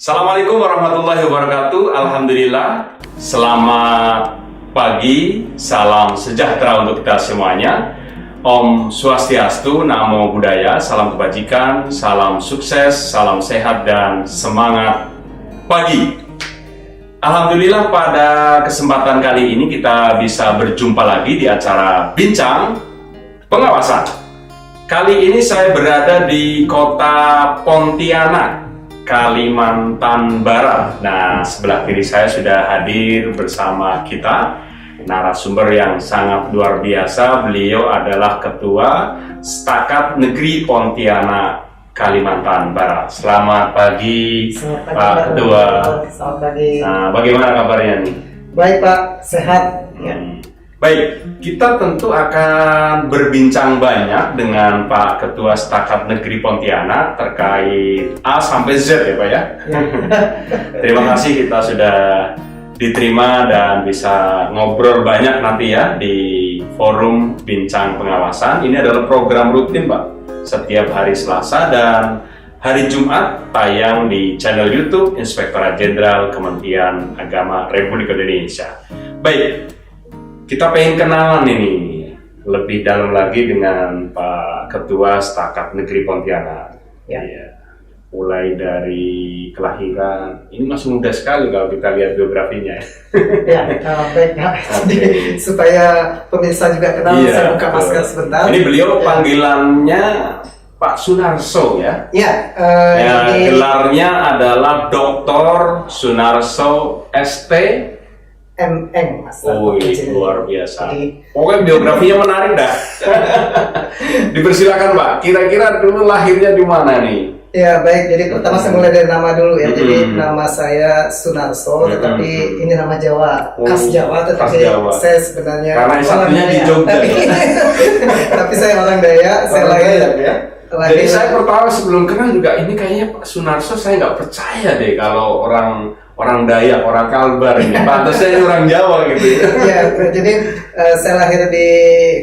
Assalamualaikum warahmatullahi wabarakatuh. Alhamdulillah. Selamat pagi, salam sejahtera untuk kita semuanya. Om Swastiastu, Namo Buddhaya, salam kebajikan, salam sukses, salam sehat, dan semangat pagi. Alhamdulillah, pada kesempatan kali ini kita bisa berjumpa lagi di acara Bincang Pengawasan. Kali ini saya berada di kota Pontianak, Kalimantan Barat. Nah, sebelah kiri saya sudah hadir bersama kita narasumber yang sangat luar biasa. Beliau adalah Ketua Setakat Negeri Pontianak, Kalimantan Barat. Selamat pagi, Pak Ketua. Selamat pagi. Nah, bagaimana kabarnya nih? Baik Pak, sehat. Ya. Baik, kita tentu akan berbincang banyak dengan Pak Ketua Setakat Negeri Pontianak terkait A sampai Z ya Pak ya. Terima kasih kita sudah diterima dan bisa ngobrol banyak nanti ya di forum Bincang Pengawasan. Ini adalah program rutin Pak, setiap hari Selasa dan hari Jumat tayang di channel YouTube Inspektorat Jenderal Kementerian Agama Republik Indonesia. Baik, kita pengen kenalan ini lebih dalam lagi dengan Pak Ketua Setakat Negeri Pontianak. Ya. Mulai dari kelahiran, ini masih muda sekali kalau kita lihat biografinya. Ya, baik Pak. Jadi, supaya pemirsa juga kenal, saya buka masker sebentar. Ini beliau panggilannya Pak Sunarso ya. Ya, Gelarnya adalah Dr. Sunarso ST. MM, Mas. Oh, ini luar biasa. Jadi, Pokoknya biografinya menarik dah. Dipersilakan Pak. Kira-kira dulu lahirnya di mana nih? ya baik, jadi pertama saya mulai dari nama dulu ya. Jadi nama saya Sunarso, tetapi ini nama Jawa, khas Jawa, tetapi Jawa. saya sebenarnya Karena satunya di Jogja. Tapi saya orang Dayak, saya lahir ya. Jadi saya pertama sebelum kenal juga ini kayaknya Pak Sunarso, saya nggak percaya deh kalau orang Dayak, orang Kalbar ini. Pantasnya orang Jawa gitu. Ya, jadi saya lahir di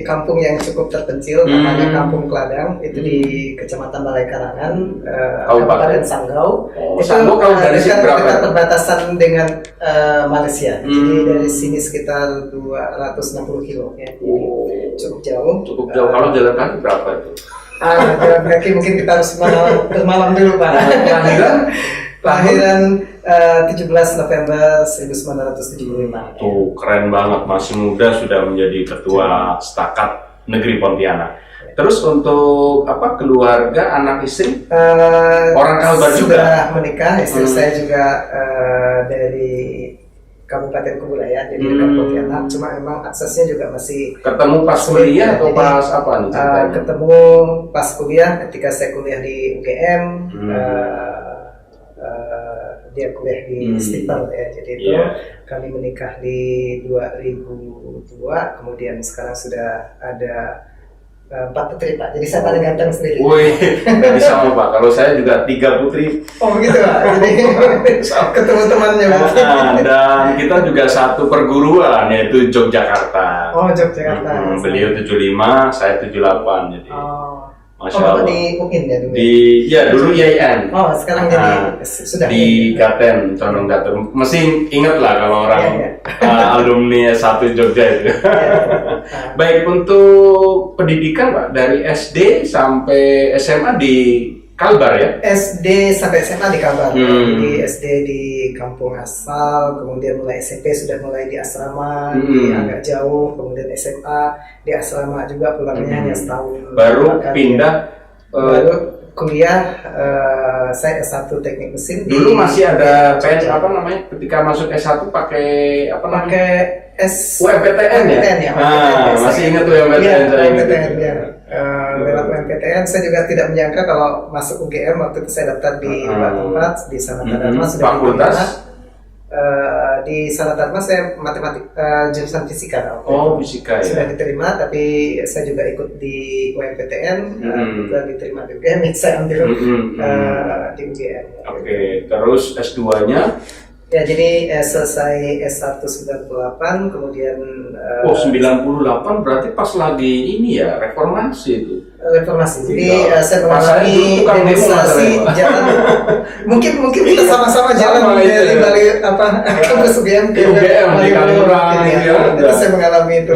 kampung yang cukup terpencil, namanya Kampung Kladang, itu di Kecamatan Balai Karangan, Kabupaten Sanggau. Oh, Sanggau kalau dari sini berapa? Dekat perbatasan dengan Malaysia. Jadi dari sini sekitar 260 kilo ya. Cukup jauh. Cukup jauh. Kalau jalan kaki berapa itu? Jalan kaki mungkin kita harus bermalam dulu Pak. Lahiran 17 November 1975. Tuh, keren banget, masih muda sudah menjadi Ketua Setakat Negeri Pontianak. Terus untuk apa, keluarga, anak istri? Orang Kalbar juga? Sudah menikah, istri saya juga dari Kabupaten Kebudayaan, jadi dekat Pontianak. Cuma memang aksesnya juga masih ketemu pas kuliah atau pas apa nih ceritanya? Ketemu pas kuliah, ketika saya kuliah di UGM. Dia kuliah di Stiper ya, jadi itu kami menikah di 2002, kemudian sekarang sudah ada 4 putri Pak, jadi saya paling ganteng sendiri. Wih, nggak bisa Pak, kalau saya juga 3 putri. Oh begitu Pak, jadi ketemu temannya Pak. Dan kita juga satu perguruan, yaitu Yogyakarta. Oh Yogyakarta. Beliau 75, saya 78, jadi Masya Allah. Di UIN ya dulu? Dulu IAIN. Oh, sekarang jadi sudah di Gaten, Condong Gaten. Mesti ingat lah kalau orang alumni S1 Jogja itu. Baik, untuk pendidikan Pak, dari SD sampai SMA di Kalbar ya? SD sampai SMA di Kalbar. Jadi SD di kampung asal, kemudian mulai SMP sudah mulai di asrama, di agak jauh, kemudian SMA di asrama juga, pulangnya hanya setahun. Baru pindah. Baru kuliah, saya S1 teknik mesin. Dulu masih ada PS apa namanya? Ketika masuk S1 pakai apa namanya? Pakai UMPTN ya? Masih ingat tuh UMPTN saya ingat. Lewat UMPTN, saya juga tidak menyangka kalau masuk UGM. Waktu itu saya daftar di dua tempat, di Sanata Dharma sudah fakultas. Di Sanata Dharma saya matematik, jurusan fisika. Fisika ya. Sudah diterima, tapi saya juga ikut di UMPTN, juga diterima di UGM, saya ambil di UGM. Oke, terus S2-nya Ya, jadi selesai S1 98, kemudian Oh, 98 berarti pas lagi ini ya, reformasi itu. reformasi. Jadi Iya. saya Pas saya mengalami dulu tukang demo, demonstrasi Mas. jalan. mungkin kita sama-sama jalan Sama itu dari ya. Bali apa kampus UGM ke UGM di Kaliurang, ya. ya. Itu saya mengalami itu.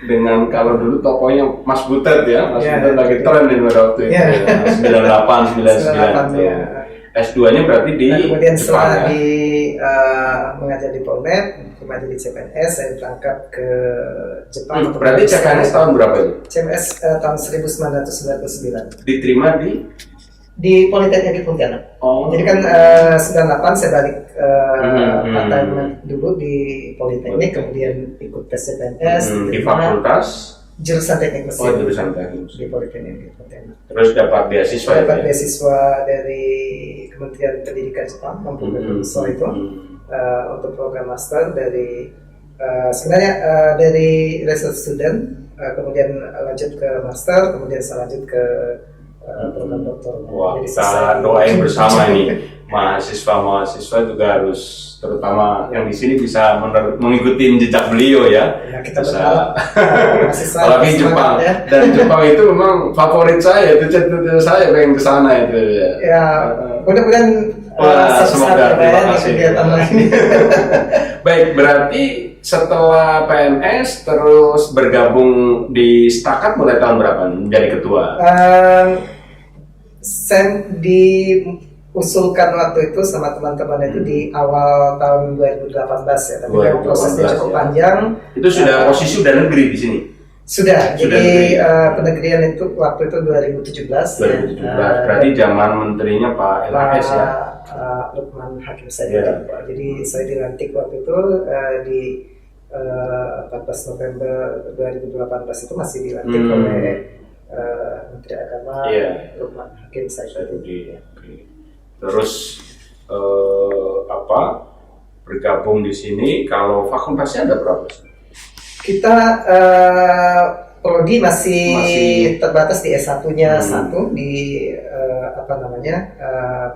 Dengan kalau dulu tokonya Mas Butet ya, Mas Ya, Butet lagi ya. tren di waktu itu Ya. ya. 98, 99 itu. ya. S2-nya berarti di Nah, kemudian Jepang setelah ya? di mengajar di Polmed, kembali di CPNS, saya berangkat ke Jepang. untuk Berarti berusaha. CPNS tahun berapa itu? CPNS tahun 1999 Diterima di Politeknik di Pontianak. Oh. Jadi kan 98 saya balik part-time dulu di Politeknik, kemudian ikut tes CPNS, di diterima fakultas. jurusan teknik mesin. Oh, jurusan teknik mesin. di Politeknik di Pontianak. Terus dapat beasiswa Dapat ya? beasiswa dari Kementerian Pendidikan Jepang, mampu beasiswa itu untuk program master dari sebenarnya dari research student, kemudian lanjut ke master, kemudian saya lanjut ke program doktor. Wah, Jadi kita selesai. doain bersama ini mahasiswa juga harus, terutama yang di sini bisa mengikuti jejak beliau ya. Ya, kita Bisa. berharap mahasiswa Apalagi semangat Jepang ya. dan Jepang itu memang favorit saya, itu saya pengen ke sana itu ya. Ya, mudah-mudahan Wah, suatu semoga, saat terima ya, di kasih. kegiatan lain. Baik, berarti setelah PNS terus bergabung di Stakat mulai tahun berapa menjadi ketua? Saya diusulkan waktu itu sama teman-teman itu di awal tahun 2018 ya, tapi memang 2018 prosesnya cukup ya. panjang. Itu sudah posisi udah negeri di sini. Sudah, Sudah jadi negeri. penegrian itu waktu itu 2017. 2017 berarti zaman menterinya Pak LHS ya. Lukman Hakim Ya. saya. Jadi saya dilantik waktu itu di 14 November 2018 itu masih dilantik oleh Menteri Agama Iya. Lukman Hakim saya. Oke. Terus bergabung di sini, kalau fakultasnya ada berapa? Kita prodi masih terbatas di S1-nya satu di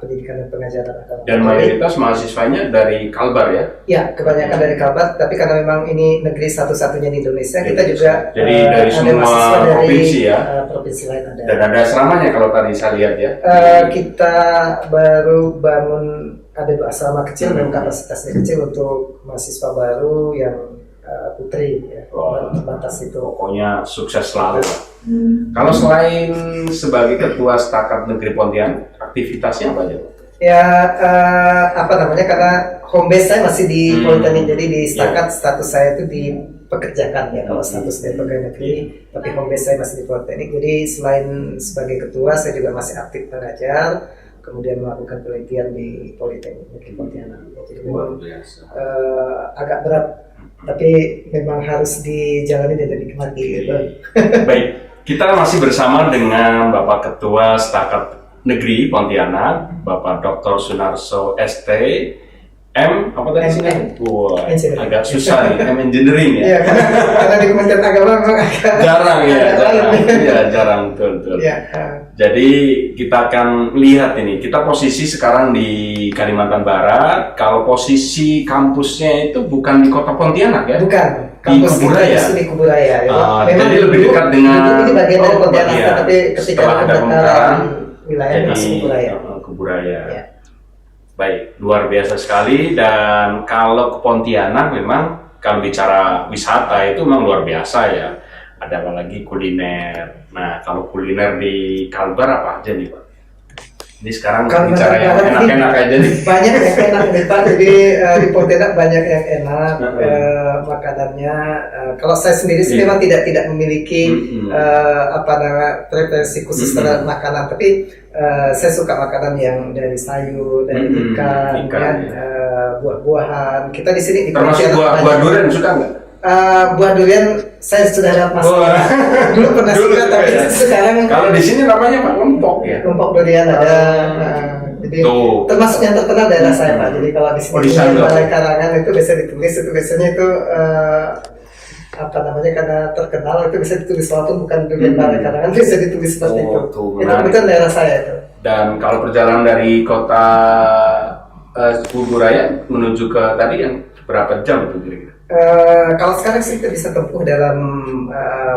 pendidikan dan pengajaran agama. Dan mayoritas mahasiswanya dari Kalbar ya? Ya, kebanyakan dari Kalbar, tapi karena memang ini negeri satu-satunya di Indonesia, kita juga Jadi dari ada semua mahasiswa dari provinsi ya? Provinsi lain ada. Dan ada asramanya kalau tadi saya lihat ya? Kita baru bangun, ada 2 asrama kecil, memang kapasitasnya kecil untuk mahasiswa baru yang putri ya, terbatas itu. Pokoknya sukses selalu. Kalau selain sebagai ketua Stakat Negeri Pontianak, aktivitasnya apa aja? Ya, karena home base saya masih di Politeknik, jadi di Stakat status saya itu dipekerjakan ya, kalau status dari pegawai negeri, tapi home base saya masih di Politeknik. Jadi selain sebagai ketua, saya juga masih aktif mengajar, kemudian melakukan penelitian di Politeknik Negeri Pontianak. Jadi memang agak berat, tapi memang harus dijalani dan dinikmati gitu. Baik, kita masih bersama dengan Bapak Ketua Stakat Negeri Pontianak, Bapak Dr. Sunarso ST, M apa tadi sih? Wah, Engineering. agak susah nih, M Engineering ya. Iya, karena di Kementerian Agama memang agak Jarang ya, agak jarang. lain. Iya, jarang betul. Ya, Jadi kita akan lihat ini, kita posisi sekarang di Kalimantan Barat. Kalau posisi kampusnya itu bukan di Kota Pontianak ya? bukan. Di Kampus kita Kuburaya? justru di Kuburaya. Jadi lebih dekat dengan dulu ini bagian dari Pontianak, bagian. tapi ketika Setelah ada pemekaran pemekaran, wilayah jadi masuk Kuburaya. Kuburaya. Ya. Baik, luar biasa sekali. Dan kalau ke Pontianak memang kalau bicara wisata itu memang luar biasa ya. Ada apa lagi kuliner. Nah, kalau kuliner di Kalbar apa aja nih Pak? Ini sekarang Kalau bicara yang Kalbar enak-enak aja nih. Banyak yang enak nih Pak, jadi di Pontianak banyak yang enak makanannya. Kalau saya sendiri sih memang tidak memiliki preferensi khusus terhadap makanan, tapi saya suka makanan yang dari sayur, dari ikan, ya. Buah-buahan. Kita di sini di Termasuk Pontianak buah durian suka nggak? buah durian saya sudah dapat masalah. Dulu pernah Dulu suka, tapi ya. sekarang Kalau di sini namanya Pak lempok ya. kelompok durian ada. Jadi Tuh. termasuk yang terkenal daerah saya Pak. Jadi kalau di Oh, di sini sana. Balai Karangan itu bisa ditulis, itu biasanya itu karena terkenal itu bisa ditulis, walaupun bukan durian Balai Karangan bisa ditulis seperti itu. Tuh, Itu menarik. kebetulan daerah saya itu. Dan kalau perjalanan dari kota Kuburaya menuju ke tadi yang berapa jam itu kira-kira? Kalau sekarang sih kita bisa tempuh dalam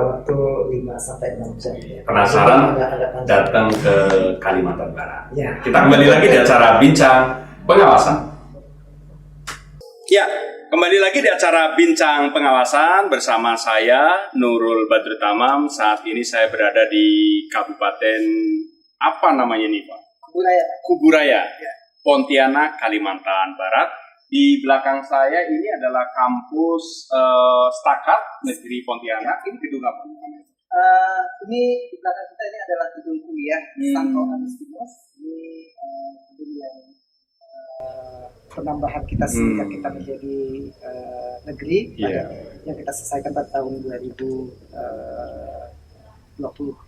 waktu 5 sampai 6 jam. Ya. Penasaran Agak panjang. datang ke Kalimantan Barat. Ya. Kita kembali lagi di acara Bincang Pengawasan. Ya, kembali lagi di acara Bincang Pengawasan bersama saya Nurul Badrut Tamam. Saat ini saya berada di Kabupaten apa namanya nih Pak? Kuburaya. Ya. Pontianak, Kalimantan Barat. Di belakang saya ini adalah kampus Stakat Negeri Pontianak. Ini gedung apa? Ini di belakang kita ini adalah gedung kuliah Santo Agustinus. Ini gedung yang penambahan kita sejak kita menjadi negeri, yang kita selesaikan pada tahun 2020.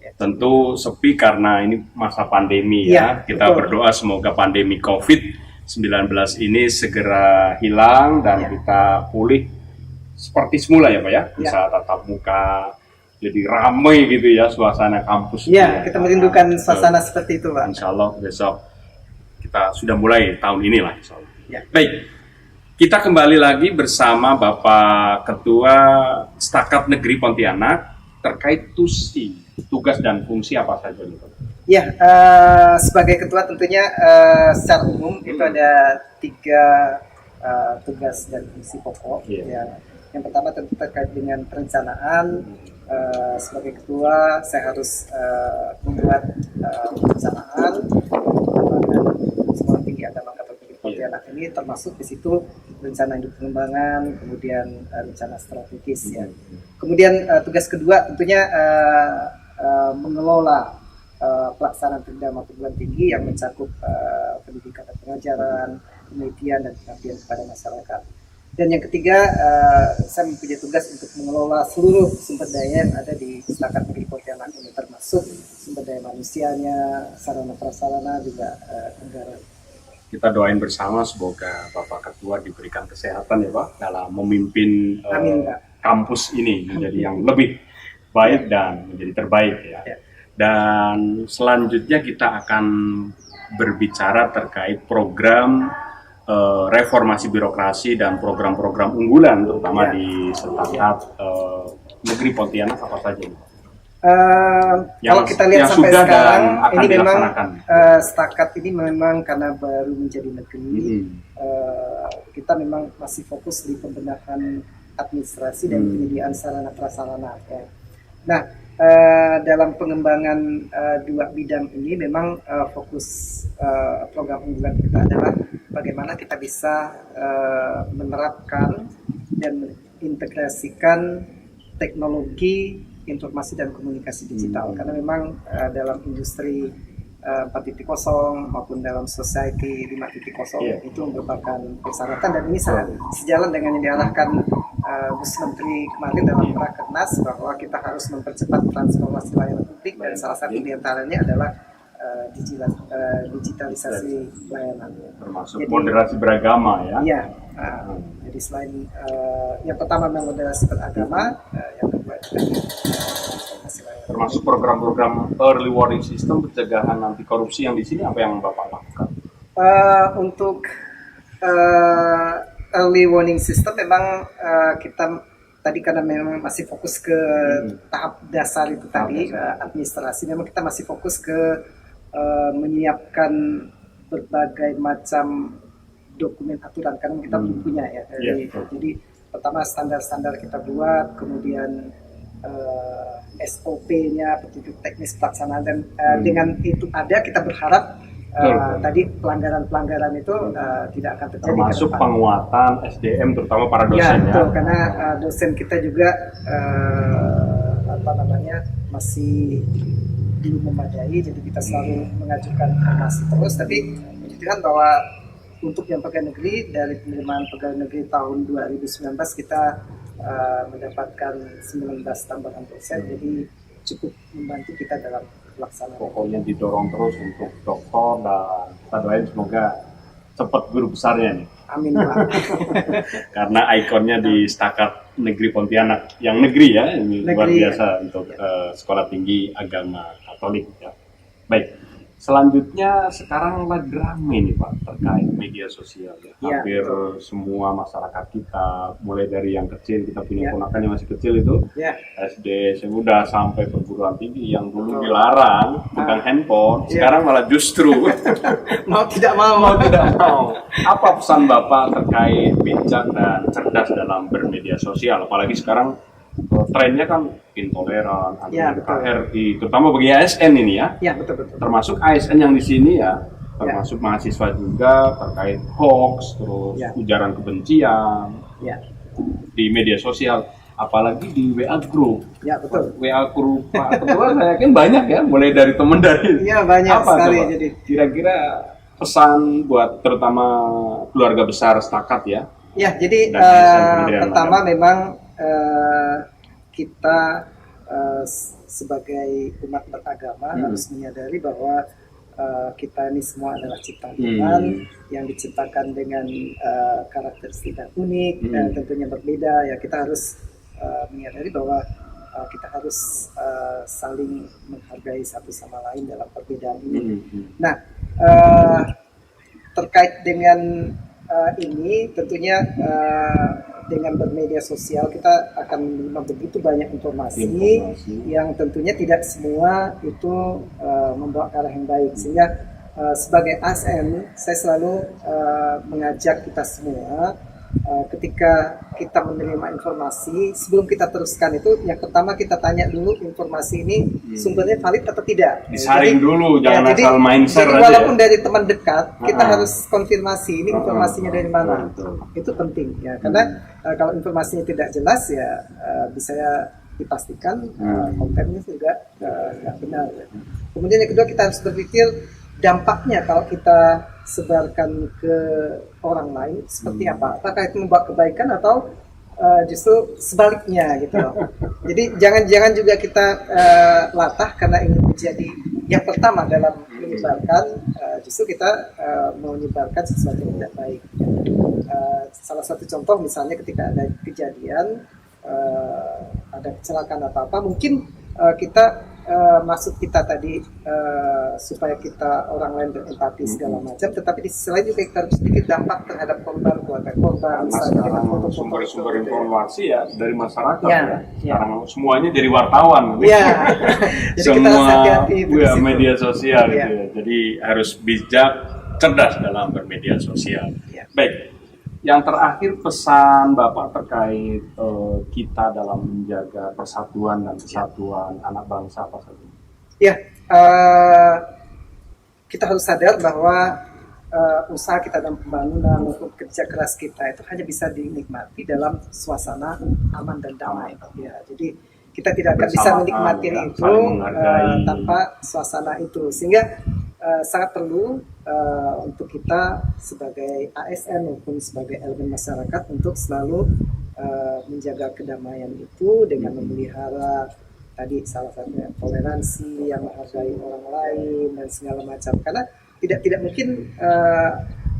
Ya. Tentu sepi karena ini masa pandemi ya. Kita berdoa semoga pandemi COVID-19 ini segera hilang dan kita pulih seperti semula ya Pak ya. Bisa tatap muka, jadi ramai gitu ya suasana kampus. Iya, kita merindukan suasana seperti itu Pak. Insya Allah besok kita sudah mulai tahun ini lah insya Allah. Ya. Baik, kita kembali lagi bersama Bapak Ketua Stakat Negeri Pontianak terkait tugas dan fungsi apa saja nih Pak? Ya, sebagai ketua tentunya secara umum itu ada 3 tugas dan fungsi pokok. Yang pertama tentu terkait dengan perencanaan. Sebagai ketua saya harus membuat perencanaan Sekolah Tinggi Agama Katolik Pontianak ini, termasuk di situ rencana induk pengembangan, kemudian rencana strategis ya. Kemudian tugas kedua tentunya mengelola pelaksanaan program perguruan tinggi yang mencakup pendidikan dan pengajaran, penelitian dan pengabdian kepada masyarakat. Dan yang ketiga, saya mempunyai tugas untuk mengelola seluruh sumber daya yang ada di Stakat Negeri Pontianak ini, termasuk sumber daya manusianya, sarana prasarana juga anggaran. Kita doain bersama semoga Bapak Ketua diberikan kesehatan ya Pak dalam memimpin kampus ini menjadi yang lebih baik dan menjadi terbaik ya. Dan selanjutnya kita akan berbicara terkait program reformasi birokrasi dan program-program unggulan terutama di Stakat Negeri Pontianak apa saja? Kalau kita lihat sampai sekarang ini memang Stakat ini memang karena baru menjadi negeri, kita memang masih fokus di pembenahan administrasi dan penyediaan sarana prasarana. Ya. Nah, dalam pengembangan 2 bidang ini memang fokus program unggulan kita adalah bagaimana kita bisa menerapkan dan mengintegrasikan teknologi informasi dan komunikasi digital, karena memang dalam industri 4.0 maupun dalam society 5.0 itu merupakan persyaratan, dan ini sangat sejalan dengan yang diarahkan Gus Menteri kemarin dalam Rakernas bahwa kita harus mempercepat transformasi layanan publik, dan salah satu diantaranya adalah digitalisasi pelayanan. Termasuk moderasi beragama ya? Iya. Jadi selain yang pertama memang moderasi beragama, yang kedua termasuk program-program early warning system pencegahan anti korupsi yang di sini apa yang Bapak lakukan? Untuk early warning system memang kita tadi karena memang masih fokus ke tahap dasar itu tadi administrasi, memang kita masih fokus ke menyiapkan berbagai macam dokumen aturan karena kita belum punya ya. Jadi pertama standar-standar kita buat, kemudian SOP-nya, petunjuk teknis pelaksanaan, dan dengan itu ada kita berharap tadi pelanggaran-pelanggaran itu tidak akan terjadi. Termasuk penguatan SDM terutama para dosen ya. Betul, karena dosen kita juga masih belum memadai, jadi kita selalu mengajukan formasi terus. Tapi puji Tuhan bahwa untuk yang pegawai negeri dari penerimaan pegawai negeri tahun 2019 kita mendapatkan 19 tambahan persen, jadi cukup membantu kita dalam pelaksanaan. Pokoknya didorong terus untuk dokter, dan kita doain semoga cepat guru besarnya nih. Amin Pak. Karena ikonnya di Stakat Negeri Pontianak yang negeri ya, ini luar biasa untuk Sekolah Tinggi Agama Katolik ya. Baik, Selanjutnya sekarang lagi rame nih Pak terkait media sosial ya. Ya, Hampir semua masyarakat kita, mulai dari yang kecil, kita punya ponakan yang masih kecil itu, Ya. SD, udah sampai perguruan tinggi yang dulu Betul. dilarang pegang handphone, sekarang malah justru Mau tidak mau. mau tidak mau. Apa pesan Bapak terkait bijak dan cerdas dalam bermedia sosial? Apalagi sekarang trennya kan intoleran, Ya, anti betul. KRI, terutama bagi ASN ini ya. Ya, betul. Termasuk ASN yang di sini ya, termasuk mahasiswa juga terkait hoax, terus Ya. ujaran kebencian Ya. di media sosial, apalagi di WA group. Ya, betul. WA group Pak Ketua saya yakin banyak ya, mulai dari teman dari Iya, banyak apa sekali. coba? Jadi Kira-kira pesan buat terutama keluarga besar Setakat ya. ya, jadi Dan ASN Kementerian pertama Agama. memang kita sebagai umat beragama harus menyadari bahwa kita ini semua adalah ciptaan Tuhan yang diciptakan dengan karakteristik yang unik, tentunya berbeda. Ya, kita harus menyadari bahwa kita harus saling menghargai satu sama lain dalam perbedaan ini. Nah, terkait dengan ini tentunya dengan bermedia sosial kita akan menerima begitu banyak informasi yang tentunya tidak semua itu membawa ke arah yang baik, sehingga sebagai ASN saya selalu mengajak kita semua ketika kita menerima informasi, sebelum kita teruskan itu yang pertama kita tanya dulu informasi ini sumbernya valid atau tidak. Disaring Jadi, dulu, jangan jadi, asal main share jadi aja walaupun ya. dari teman dekat kita harus konfirmasi ini informasinya dari mana. Itu penting ya, karena kalau informasinya tidak jelas ya bisa dipastikan kontennya juga nggak benar ya. Kemudian yang kedua, kita harus berpikir dampaknya kalau kita sebarkan ke orang lain seperti apa? Apakah itu membawa kebaikan atau justru sebaliknya gitu loh. Jadi jangan juga kita latah karena ingin menjadi yang pertama dalam menyebarkan, justru kita menyebarkan sesuatu yang tidak baik. Salah satu contoh misalnya ketika ada kejadian, ada kecelakaan atau apa, mungkin kita maksud kita tadi supaya kita orang lain berempati segala macam, tetapi di sisi lain juga kita harus sedikit dampak terhadap korban, keluarga korban, misalnya dengan foto-foto sumber-sumber itu, informasi ya dari masyarakat Ya, ya. Sekarang semuanya jadi wartawan. Ya, jadi kita harus Semua hati-hati itu di situ. media sosial Ya. gitu ya. Jadi harus bijak, cerdas dalam bermedia sosial. Ya. Baik. Yang terakhir pesan Bapak terkait kita dalam menjaga persatuan dan kesatuan anak bangsa apa saja? Ya, kita harus sadar bahwa usaha kita dalam pembangunan maupun kerja keras kita itu hanya bisa dinikmati dalam suasana aman dan damai. Ya, jadi kita tidak akan bisa Bersamaan, menikmati ya, itu saling menghargai. tanpa suasana itu, sehingga sangat perlu untuk kita sebagai ASN maupun sebagai elemen masyarakat untuk selalu menjaga kedamaian itu dengan memelihara tadi salah satunya toleransi, yang menghargai orang lain dan segala macam, karena tidak mungkin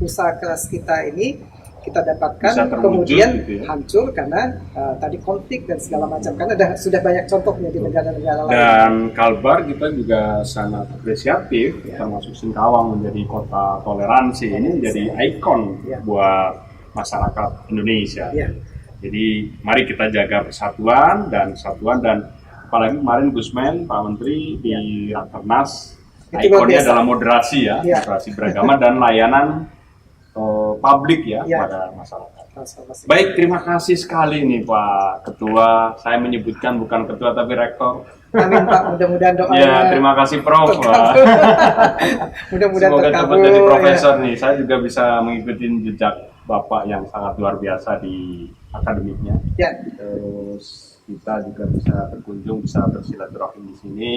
usaha keras kita ini kita dapatkan Bisa terwujud kemudian gitu ya. hancur karena tadi konflik dan segala macam, karena sudah banyak contohnya di negara-negara lain. Dan Kalbar kita juga sangat apresiatif, termasuk Singkawang menjadi kota toleransi, ini menjadi ikon buat masyarakat Indonesia. Ya. Jadi mari kita jaga persatuan dan kesatuan, dan apalagi kemarin Gusmen Pak Menteri di Rakernas Itu luar ikonnya biasa. dalam moderasi ya, Ya. moderasi beragama dan layanan publik ya Ya. kepada masyarakat. Transformasi. Baik, terima kasih sekali nih Pak Ketua. Saya menyebutkan bukan Ketua tapi Rektor. Amin Pak, mudah-mudahan doanya. Ya, terima kasih Prof. Mudah-mudahan Semoga terkabul. cepat jadi profesor ya. nih. Saya juga bisa mengikuti jejak Bapak yang sangat luar biasa di akademiknya. Ya. Terus kita juga bisa berkunjung, bisa bersilaturahim di sini.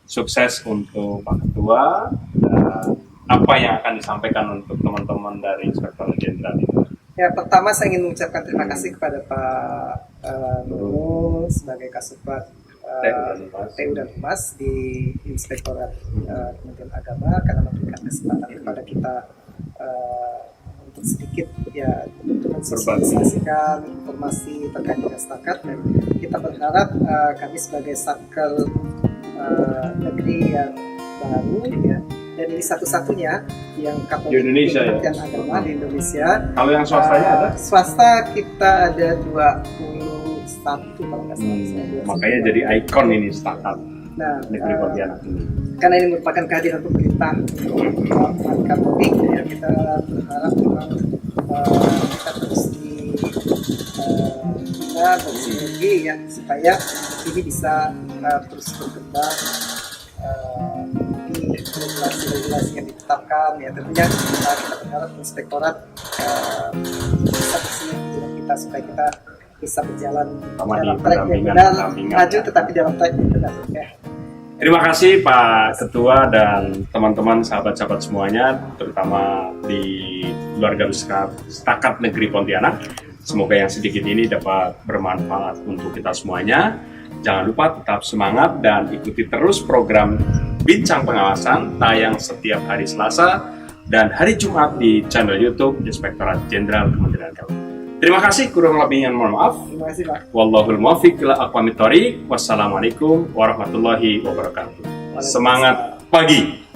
Sukses untuk Pak Ketua, dan apa yang akan disampaikan untuk teman-teman dari Inspektorat Jenderal ini? Ya, pertama saya ingin mengucapkan terima kasih kepada Pak Nurul sebagai Kasubag TU dan Humas di Inspektorat Kementerian Agama karena memberikan kesempatan kepada kita untuk sedikit ya untuk mensosialisasikan informasi terkait dengan Setakat, dan kita berharap kami sebagai Satker negeri yang baru ya. Dan ini satu-satunya yang Di Indonesia, ya? Kementerian Agama di Indonesia. Kalau yang swastanya ada? Swasta kita ada 21 kalau nggak salah. Makanya jadi ikon ini Stakat Nah, Negeri Pontianak ini. karena ini merupakan kehadiran pemerintah untuk umat Katolik, ya kita berharap memang kita terus dibina bersinergi ya supaya ini bisa terus berkembang di regulasi-regulasi yang ditetapkan ya. Tentunya kita berharap inspektorat bisa bersinergi dengan kita supaya kita bisa berjalan Sama di dalam track yang pendampingan, benar, pendampingan. maju tetapi dalam track yang benar ya. Terima kasih Pak Ketua dan teman-teman sahabat-sahabat semuanya, terutama di keluarga besar Stakat Negeri Pontianak. Semoga yang sedikit ini dapat bermanfaat untuk kita semuanya. Jangan lupa tetap semangat dan ikuti terus program Bincang Pengawasan tayang setiap hari Selasa dan hari Jumat di channel YouTube Inspektorat Jenderal Kementerian Agama. Terima kasih, kurang lebihnya mohon maaf. Terima kasih Pak. Wallahul muwaffiq ila aqwamit thoriq. Wassalamualaikum warahmatullahi wabarakatuh. Semangat pagi.